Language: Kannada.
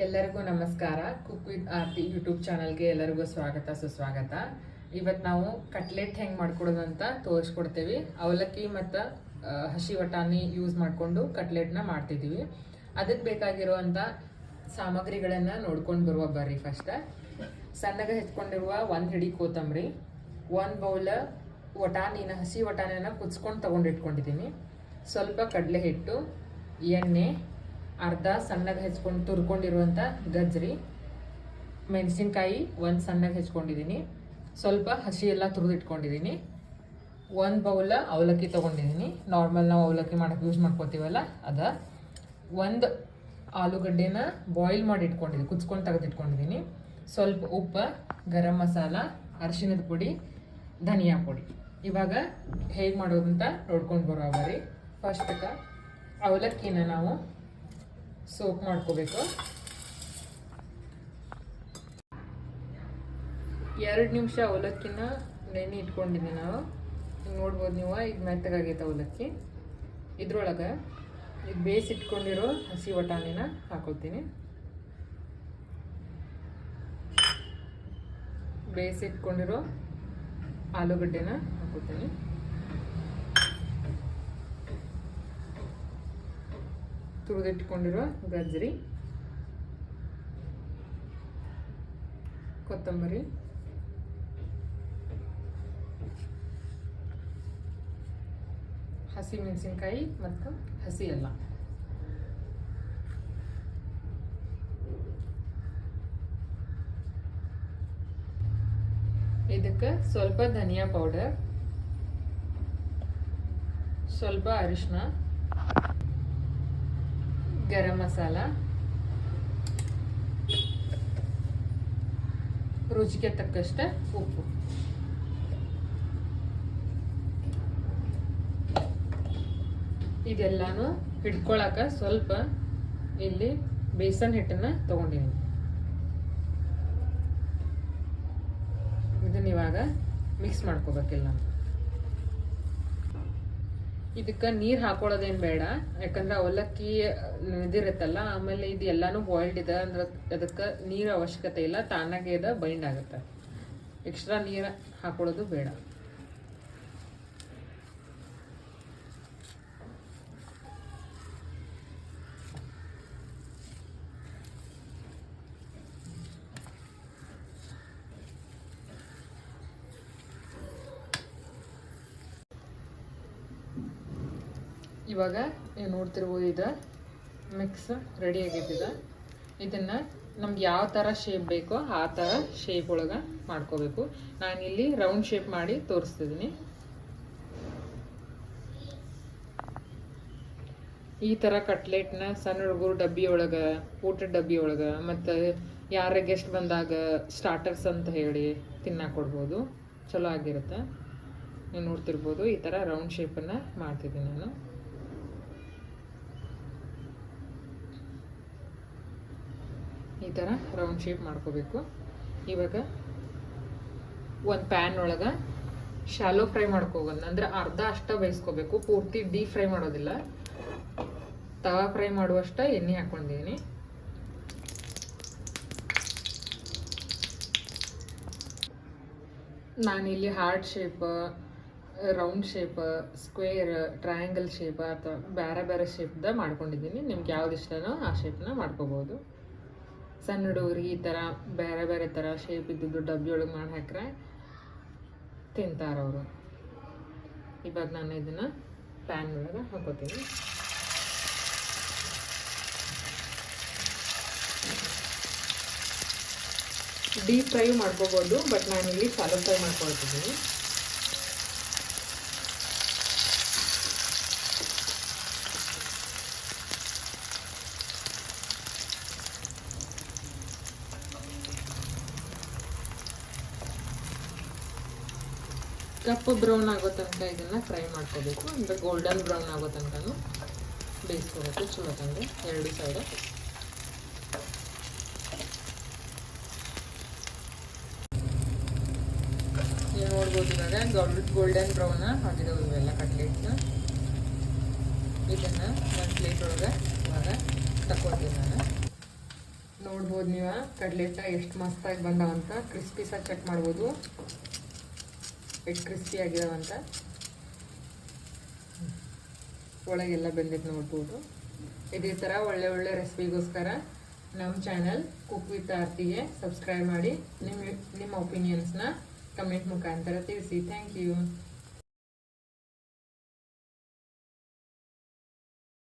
ಎಲ್ಲರಿಗೂ ನಮಸ್ಕಾರ. ಕುಕ್ ವಿತ್ ಆರ್ತಿ ಯೂಟ್ಯೂಬ್ ಚಾನಲ್ಗೆ ಎಲ್ಲರಿಗೂ ಸ್ವಾಗತ ಸುಸ್ವಾಗತ. ಇವತ್ತು ನಾವು ಕಟ್ಲೆಟ್ ಹೆಂಗೆ ಮಾಡ್ಕೊಡೋದು ಅಂತ ತೋರಿಸ್ಕೊಡ್ತೇವೆ. ಅವಲಕ್ಕಿ ಮತ್ತು ಹಸಿ ವಟಾಣಿ ಯೂಸ್ ಮಾಡಿಕೊಂಡು ಕಟ್ಲೆಟ್ನ ಮಾಡ್ತಿದ್ದೀವಿ. ಅದಕ್ಕೆ ಬೇಕಾಗಿರುವಂಥ ಸಾಮಗ್ರಿಗಳನ್ನು ನೋಡ್ಕೊಂಡು ಬರುವ ಬರ್ರಿ. ಫಸ್ಟ್ ಸಣ್ಣಗೆ ಹೆಚ್ಕೊಂಡಿರುವ 1 ಹಿಡಿ ಕೊತ್ತಂಬರಿ, 1 ಬೌಲ್ ವಟಾಣಿನ ಹಸಿ ವಟಾಣಿನ ಕುಚ್ಕೊಂಡು ತೊಗೊಂಡಿಟ್ಕೊಂಡಿದ್ದೀನಿ, ಸ್ವಲ್ಪ ಕಡಲೆ ಹಿಟ್ಟು, ಎಣ್ಣೆ, ಅರ್ಧ ಸಣ್ಣಗೆ ಹೆಚ್ಕೊಂಡು ತುರ್ಕೊಂಡಿರುವಂಥ ಗಜ್ರಿ, ಮೆಣಸಿನ್ಕಾಯಿ 1 ಸಣ್ಣಗೆ ಹೆಚ್ಕೊಂಡಿದ್ದೀನಿ, ಸ್ವಲ್ಪ ಹಸಿ ಎಲ್ಲ ತುರಿದಿಟ್ಕೊಂಡಿದ್ದೀನಿ, 1 ಬೌಲ್ ಅವಲಕ್ಕಿ ತೊಗೊಂಡಿದ್ದೀನಿ. ನಾರ್ಮಲ್ ನಾವು ಅವಲಕ್ಕಿ ಮಾಡೋಕ್ಕೆ ಯೂಸ್ ಮಾಡ್ಕೋತೀವಲ್ಲ ಅದ. 1 ಆಲೂಗಡ್ಡೆನ ಬಾಯ್ಲ್ ಮಾಡಿ ಇಟ್ಕೊಂಡಿದ್ದೀನಿ, ಕುಚ್ಕೊಂಡು ತೆಗೆದಿಟ್ಕೊಂಡಿದ್ದೀನಿ, ಸ್ವಲ್ಪ ಉಪ್ಪು, ಗರಂ ಮಸಾಲ, ಅರಿಶಿಣದ ಪುಡಿ, ಧನಿಯಾ ಪುಡಿ. ಇವಾಗ ಹೇಗೆ ಮಾಡೋದು ಅಂತ ನೋಡ್ಕೊಂಡು ಬರೋಬರಿ. ಫಸ್ಟ್ಗೆ ಅವಲಕ್ಕಿನ ನಾವು ಸೋಪ್ ಮಾಡ್ಕೋಬೇಕು. 2 ನಿಮಿಷ ಅವಲಕ್ಕಿನ ನೆನೆ ಇಟ್ಕೊಂಡಿದ್ದೀನಿ ನಾವು. ನೋಡ್ಬೋದು ನೀವು, ಈಗ ಮೆತ್ತಗಾಗೈತೆ ಅವಲಕ್ಕಿ. ಇದ್ರೊಳಗೆ ಈಗ ಬೇಯಿಸಿಟ್ಕೊಂಡಿರೋ ಹಸಿ ವಟಾಣಿನ ಹಾಕೋತೀನಿ. ಬೇಯಿಸಿಟ್ಕೊಂಡಿರೋ ಆಲೂಗಡ್ಡೆನ ಹಾಕೋತೀನಿ. ತುರಿದಿಟ್ಕೊಂಡಿರೋ ಗಜ್ರಿ, ಕೊತ್ತಂಬರಿ, ಹಸಿ ಮೆಣಸಿನ್ಕಾಯಿ ಮತ್ತು ಹಸಿ ಎಲ್ಲ. ಇದಕ್ಕೆ ಸ್ವಲ್ಪ ಧನಿಯಾ ಪೌಡರ್, ಸ್ವಲ್ಪ ಅರಿಶಿನ, ಗರಂ ಮಸಾಲ, ರುಚಿಗೆ ತಕ್ಕಷ್ಟ ಉಪ್ಪು. ಇದೆಲ್ಲಾನು ಹಿಡ್ಕೊಳಕ ಸ್ವಲ್ಪ ಇಲ್ಲಿ ಬೇಸನ್ ಹಿಟ್ಟನ್ನ ತಗೊಂಡಿದ್ದೀನಿ. ಇದನ್ನ ಇವಾಗ ಮಿಕ್ಸ್ ಮಾಡ್ಕೋಬೇಕಿಲ್ಲ. ಇದಕ್ಕೆ ನೀರು ಹಾಕೊಳ್ಳೋದೇನು ಬೇಡ, ಯಾಕಂದ್ರೆ ಅವಲಕ್ಕಿ ಇದಿರುತ್ತಲ್ಲ, ಆಮೇಲೆ ಇದು ಎಲ್ಲಾನು ಬಾಯ್ಲ್ಡ್ ಇದೆ ಅಂದ್ರೆ ಅದಕ್ಕೆ ನೀರು ಅವಶ್ಯಕತೆ ಇಲ್ಲ, ತಾನಾಗೆ ಇದು ಬೈಂಡ್ ಆಗುತ್ತೆ. ಎಕ್ಸ್ಟ್ರಾ ನೀರು ಹಾಕೊಳ್ಳೋದು ಬೇಡ. ಇವಾಗ ನೀವು ನೋಡ್ತಿರ್ಬೋದು, ಇದು ಮಿಕ್ಸ್ ರೆಡಿ ಆಗೈತಿದೆ. ಇದನ್ನು ನಮ್ಗೆ ಯಾವ ಥರ ಶೇಪ್ ಬೇಕೋ ಆ ಥರ ಶೇಪ್ ಒಳಗೆ ಮಾಡ್ಕೋಬೇಕು. ನಾನಿಲ್ಲಿ ರೌಂಡ್ ಶೇಪ್ ಮಾಡಿ ತೋರಿಸ್ತಿದ್ದೀನಿ. ಈ ಥರ ಕಟ್ಲೆಟ್ನ ಸಣ್ಣ ಹುಡುಗರು ಡಬ್ಬಿ ಒಳಗೆ, ಊಟದ ಡಬ್ಬಿ ಒಳಗೆ, ಮತ್ತು ಯಾರ ಗೆಸ್ಟ್ ಬಂದಾಗ ಸ್ಟಾರ್ಟರ್ಸ್ ಅಂತ ಹೇಳಿ ತಿನ್ನಕ್ಕೆ ಕೊಡ್ಬೋದು. ಚಲೋ ಆಗಿರುತ್ತೆ. ನೀವು ನೋಡ್ತಿರ್ಬೋದು, ಈ ಥರ ರೌಂಡ್ ಶೇಪನ್ನು ಮಾಡ್ತಿದ್ದೀನಿ ನಾನು. ಈ ಥರ ರೌಂಡ್ ಶೇಪ್ ಮಾಡ್ಕೋಬೇಕು. ಇವಾಗ ಒಂದು ಪ್ಯಾನ್ ಒಳಗೆ ಶಾಲೋ ಫ್ರೈ ಮಾಡ್ಕೋಬೋದು, ಅಂದರೆ ಅರ್ಧ ಅಷ್ಟ ಬೇಯಿಸ್ಕೋಬೇಕು, ಪೂರ್ತಿ ಡೀಪ್ ಫ್ರೈ ಮಾಡೋದಿಲ್ಲ. ತವಾ ಫ್ರೈ ಮಾಡುವಷ್ಟ ಎಣ್ಣೆ ಹಾಕ್ಕೊಂಡಿದ್ದೀನಿ. ನಾನಿಲ್ಲಿ heart shape, round shape, square, triangle shape ಅಥವಾ ಬೇರೆ ಬೇರೆ ಶೇಪ್ದ ಮಾಡ್ಕೊಂಡಿದ್ದೀನಿ. ನಿಮ್ಗೆ ಯಾವ್ದು ಇಷ್ಟನೋ ಆ ಶೇಪ್ನ ಮಾಡ್ಕೋಬೋದು. ಸಣ್ಣ ಹುಡುಗರಿಗೆ ಈ ಥರ ಬೇರೆ ಬೇರೆ ಥರ ಶೇಪ್ ಇದ್ದಿದ್ದು ಡಬ್ಬಿ ಒಳಗೆ ಮಾಡಿ ಹಾಕ್ರೆ ತಿಂತಾರವರು. ಇವಾಗ ನಾನು ಇದನ್ನು ಪ್ಯಾನ್ ಒಳಗೆ ಹಾಕೋತೀನಿ. ಡೀಪ್ ಫ್ರೈ ಮಾಡ್ಕೋಬೋದು, ಬಟ್ ನಾನಿಲ್ಲಿ ಶಾಲೋ ಫ್ರೈ ಮಾಡ್ಕೊಳ್ತಿದ್ದೀನಿ. ಕಪ್ಪು ಬ್ರೌನ್ ಆಗೋ ತನಕ ಇದನ್ನು ಫ್ರೈ ಮಾಡ್ಕೋಬೇಕು, ಅಂದರೆ ಗೋಲ್ಡನ್ ಬ್ರೌನ್ ಆಗೋ ತನಕನೂ ಬೇಯಿಸ್ಕೋಬೇಕು ಚಲೋ ತಂದು 2 ಸೈಡ್. ನೀವು ನೋಡ್ಬೋದು, ಇವಾಗ ಗೋಲ್ಡನ್ ಬ್ರೌನ್ ಆಗಿದಾವೆ ಇವೆಲ್ಲ ಕಟ್ಲೆಟ್ಸ್. ಇದನ್ನು ಒಂದು ಪ್ಲೇಟ್ ಒಳಗೆ ಇವಾಗ ತಗೊಳ್ತೀನಿ ನಾನು. ನೋಡ್ಬೋದು ನೀವು ಕಡ್ಲೆಟ್ಟ ಎಷ್ಟು ಮಸ್ತಾಗಿ ಬಂದಾವಂತ. ಕ್ರಿಸ್ಪಿ ಸಹ ಚೆಕ್ ಮಾಡ್ಬೋದು ಎಷ್ಟು ಕ್ರಿಸ್ಪಿ ಆಗಿದಾವಂತ. ಒಳಗೆಲ್ಲ ಬೆಂದಿದ್ದು ನೋಡ್ಬೋದು. ಇದೇ ಥರ ಒಳ್ಳೆ ಒಳ್ಳೆ ರೆಸಿಪಿಗೋಸ್ಕರ ನಮ್ಮ ಚಾನಲ್ ಕುಕ್ ವಿತ್ ಆರ್ತಿಗೆ ಸಬ್ಸ್ಕ್ರೈಬ್ ಮಾಡಿ. ನಿಮ್ಮ ಒಪಿನಿಯನ್ಸ್ನ ಕಮೆಂಟ್ ಮುಖಾಂತರ ತಿಳಿಸಿ. Thank you.